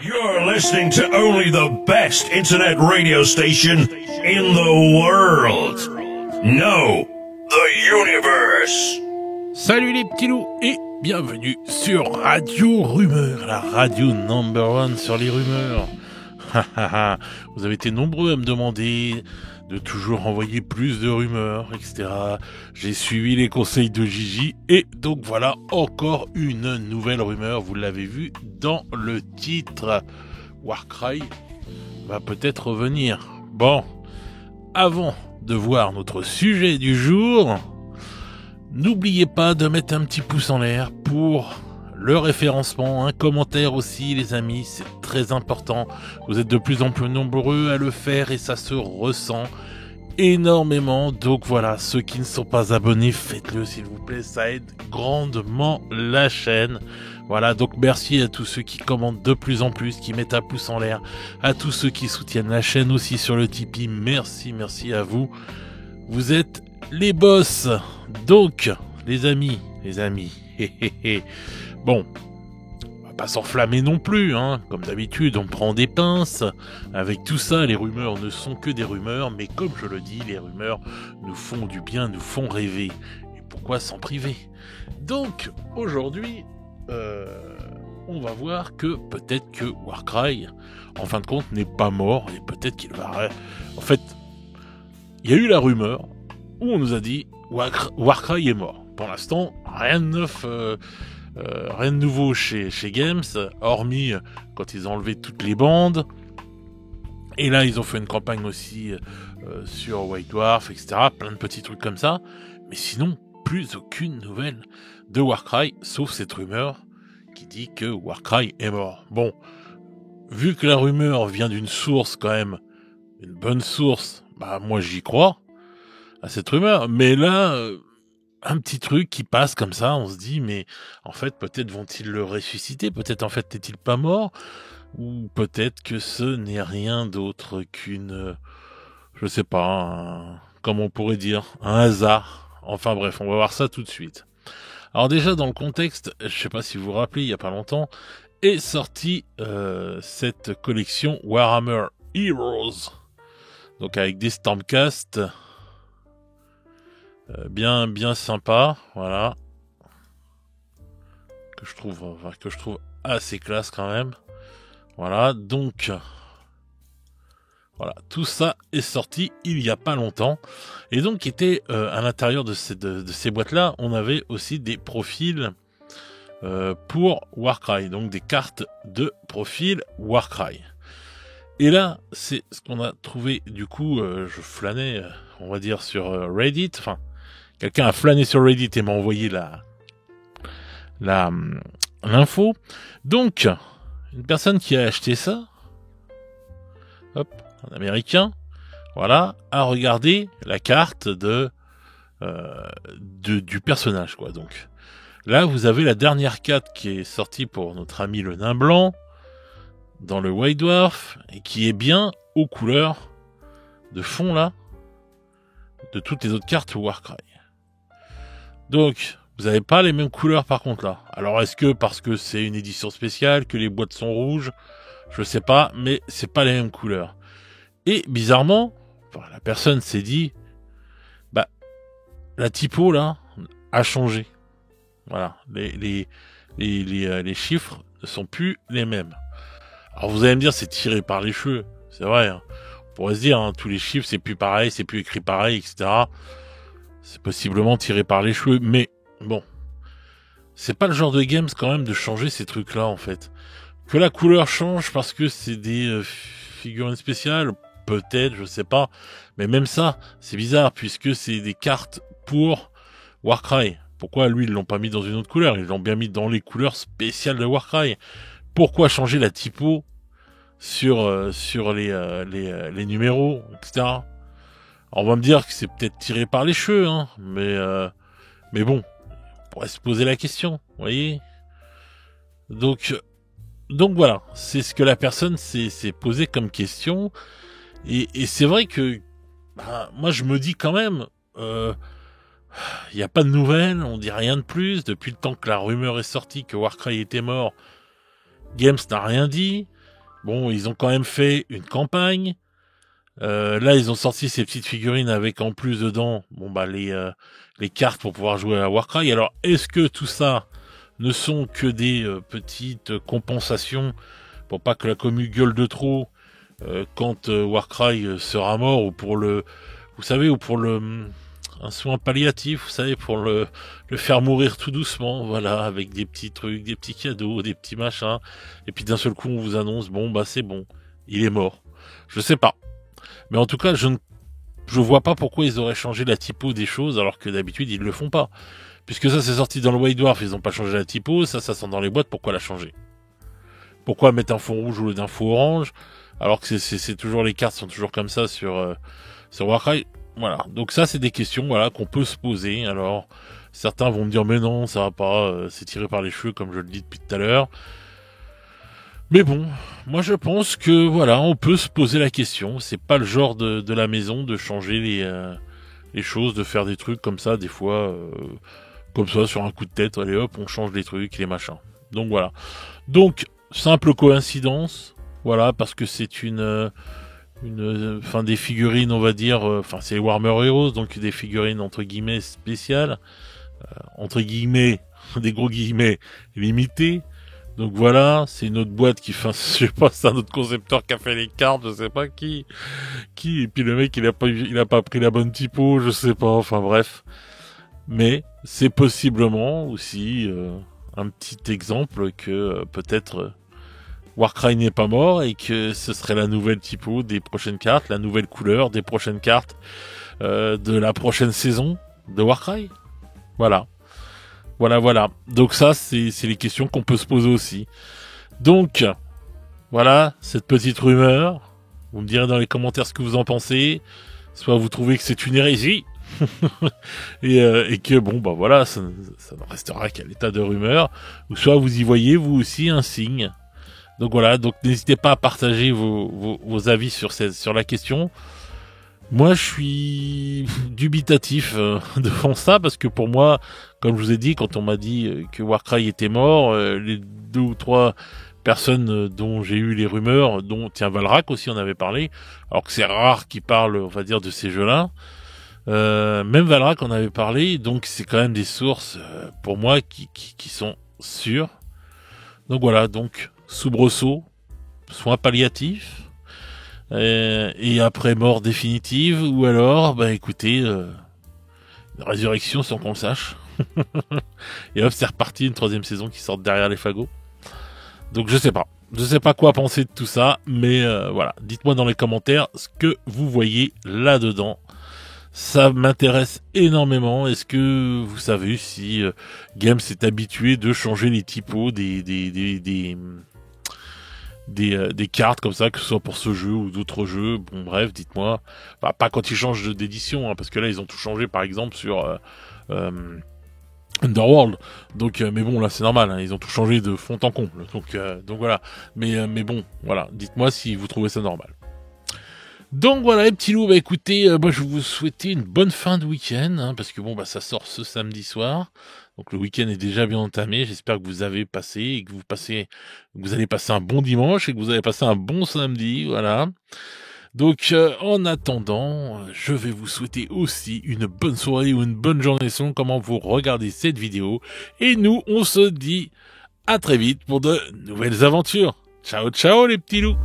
You're listening to only the best internet radio station in the world. No, the universe. Salut les petits loups et bienvenue sur Radio Rumeur, la radio number one sur les rumeurs. Vous avez été nombreux à me demander de toujours envoyer plus de rumeurs, etc. J'ai suivi les conseils de Gigi et donc voilà encore une nouvelle rumeur. Vous l'avez vu dans le titre. Warcry va peut-être revenir. Bon, avant de voir notre sujet du jour, n'oubliez pas de mettre un petit pouce en l'air pour le référencement, un commentaire aussi les amis, c'est très important. Vous êtes de plus en plus nombreux à le faire et ça se ressent énormément. Donc voilà, ceux qui ne sont pas abonnés, faites-le s'il vous plaît, ça aide grandement la chaîne. Voilà, donc merci à tous ceux qui commentent de plus en plus, qui mettent un pouce en l'air, à tous ceux qui soutiennent la chaîne aussi sur le Tipeee, merci à vous. Vous êtes les boss. Donc, les amis, bon, on va pas s'enflammer non plus, hein. Comme d'habitude, on prend des pinces. Avec tout ça, les rumeurs ne sont que des rumeurs, mais comme je le dis, les rumeurs nous font du bien, nous font rêver. Et pourquoi s'en priver? Donc, aujourd'hui, on va voir que peut-être que Warcry, en fin de compte, n'est pas mort, et peut-être qu'il va... En fait, il y a eu la rumeur où on nous a dit Warcry est mort. Pour l'instant, rien de neuf, rien de nouveau chez Games, hormis quand ils ont enlevé toutes les bandes. Et là, ils ont fait une campagne aussi sur White Dwarf, etc. Plein de petits trucs comme ça. Mais sinon, plus aucune nouvelle de Warcry, sauf cette rumeur qui dit que Warcry est mort. Bon, vu que la rumeur vient d'une source quand même, une bonne source, bah moi j'y crois à cette rumeur. Mais là... un petit truc qui passe comme ça, on se dit, mais en fait, peut-être vont-ils le ressusciter, peut-être en fait n'est-il pas mort, ou peut-être que ce n'est rien d'autre qu'une, je sais pas, comment on pourrait dire, un hasard. Enfin bref, on va voir ça tout de suite. Alors déjà, dans le contexte, je sais pas si vous vous rappelez, il y a pas longtemps, est sortie cette collection Warhammer Heroes, donc avec des Stormcast... bien sympa, voilà, que je trouve assez classe quand même. Voilà, donc voilà, tout ça est sorti il y a pas longtemps, et donc était à l'intérieur de ces boîtes-là, on avait aussi des profils pour Warcry, donc des cartes de profil Warcry. Et là, c'est ce qu'on a trouvé. Du coup, je flânais, on va dire, sur Reddit, enfin. Quelqu'un a flâné sur Reddit et m'a envoyé l'info. Donc, une personne qui a acheté ça, hop, un Américain, voilà, a regardé la carte du personnage, quoi. Donc, là, vous avez la dernière carte qui est sortie pour notre ami le nain blanc dans le White Dwarf et qui est bien aux couleurs de fond là de toutes les autres cartes Warcry. Donc, vous n'avez pas les mêmes couleurs par contre là. Alors est-ce que parce que c'est une édition spéciale, que les boîtes sont rouges, je sais pas, mais c'est pas les mêmes couleurs. Et bizarrement, enfin, la personne s'est dit, bah, la typo là a changé. Voilà, les chiffres ne sont plus les mêmes. Alors vous allez me dire, c'est tiré par les cheveux, c'est vrai. Hein. On pourrait se dire, hein, tous les chiffres c'est plus pareil, c'est plus écrit pareil, etc. C'est possiblement tiré par les cheveux, mais bon, c'est pas le genre de games quand même de changer ces trucs-là en fait. Que la couleur change parce que c'est des figurines spéciales, peut-être, je sais pas. Mais même ça, c'est bizarre puisque c'est des cartes pour Warcry. Pourquoi lui ils l'ont pas mis dans une autre couleur? Ils l'ont bien mis dans les couleurs spéciales de Warcry. Pourquoi changer la typo sur les numéros, etc. Alors on va me dire que c'est peut-être tiré par les cheveux, hein, mais bon, on pourrait se poser la question, vous voyez. Donc voilà, c'est ce que la personne s'est posé comme question, et c'est vrai que moi je me dis quand même, il n'y a pas de nouvelles, on dit rien de plus depuis le temps que la rumeur est sortie que Warcry était mort. Games n'a rien dit. Bon, ils ont quand même fait une campagne. Là, ils ont sorti ces petites figurines avec en plus dedans, les cartes pour pouvoir jouer à Warcry. Alors, est-ce que tout ça ne sont que des petites compensations pour pas que la commu gueule de trop quand Warcry sera mort, ou pour le, vous savez, ou pour le un soin palliatif, vous savez, pour le faire mourir tout doucement, voilà, avec des petits trucs, des petits cadeaux, des petits machins, et puis d'un seul coup on vous annonce, bon bah c'est bon, il est mort. Je sais pas. Mais en tout cas, je vois pas pourquoi ils auraient changé la typo des choses alors que d'habitude ils le font pas. Puisque ça c'est sorti dans le White Dwarf, ils ont pas changé la typo, ça sent dans les boîtes, pourquoi la changer? Pourquoi mettre un fond rouge au lieu d'un fond orange alors que c'est toujours, les cartes sont toujours comme ça sur Warcry. Voilà. Donc ça c'est des questions, voilà, qu'on peut se poser. Alors certains vont me dire mais non, ça va pas, c'est tiré par les cheveux comme je le dis depuis tout à l'heure. Mais bon, moi je pense que voilà, on peut se poser la question. C'est pas le genre de la maison de changer les choses, de faire des trucs comme ça, des fois, comme ça, sur un coup de tête, allez hop, on change les trucs, les machins. Donc voilà. Donc, simple coïncidence, voilà, parce que c'est des figurines, on va dire, c'est les Warhammer Heroes, donc des figurines entre guillemets spéciales, entre guillemets, des gros guillemets, limitées. Donc voilà, c'est une autre boîte qui fait, je sais pas, c'est un autre concepteur qui a fait les cartes, je sais pas qui, et puis le mec il a pas pris la bonne typo, je sais pas, enfin bref. Mais c'est possiblement aussi un petit exemple que peut-être Warcry n'est pas mort et que ce serait la nouvelle typo des prochaines cartes, la nouvelle couleur des prochaines cartes de la prochaine saison de Warcry. Voilà. Voilà. Donc ça, c'est les questions qu'on peut se poser aussi. Donc, voilà, cette petite rumeur. Vous me direz dans les commentaires ce que vous en pensez. Soit vous trouvez que c'est une hérésie. et que bon, bah voilà, ça ne restera qu'à l'état de rumeur. Ou soit vous y voyez, vous aussi, un signe. Donc voilà, donc n'hésitez pas à partager vos avis sur la question. Moi, je suis dubitatif devant ça, parce que pour moi, comme je vous ai dit, quand on m'a dit que Warcry était mort, les 2 ou 3 personnes dont j'ai eu les rumeurs, dont Valrak aussi en avait parlé, alors que c'est rare qu'il parle, on va dire, de ces jeux-là. Même Valrak en avait parlé, donc c'est quand même des sources pour moi qui sont sûres. Donc voilà, donc soubresaut, soins palliatifs. Et après mort définitive, ou alors, bah écoutez, résurrection sans qu'on le sache. Et hop, c'est reparti, une 3e saison qui sort derrière les fagots. Donc je sais pas quoi penser de tout ça, mais voilà, dites-moi dans les commentaires ce que vous voyez là-dedans. Ça m'intéresse énormément. Est-ce que vous savez si Games s'est habitué de changer les typos des cartes comme ça, que ce soit pour ce jeu ou d'autres jeux? Bon bref, dites-moi. Enfin, pas quand ils changent d'édition, hein, parce que là ils ont tout changé, par exemple sur Underworld. Donc mais bon, là c'est normal, hein, ils ont tout changé de fond en comble. Donc voilà. Mais bon, voilà, dites-moi si vous trouvez ça normal. Donc voilà les petits loups, bah écoutez, moi je vais vous souhaiter une bonne fin de week-end, hein, parce que bon bah ça sort ce samedi soir, donc le week-end est déjà bien entamé. J'espère que vous avez passé et que vous allez passer un bon dimanche et que vous allez passer un bon samedi, voilà. Donc en attendant, je vais vous souhaiter aussi une bonne soirée ou une bonne journée selon comment vous regardez cette vidéo, et nous on se dit à très vite pour de nouvelles aventures. Ciao ciao les petits loups.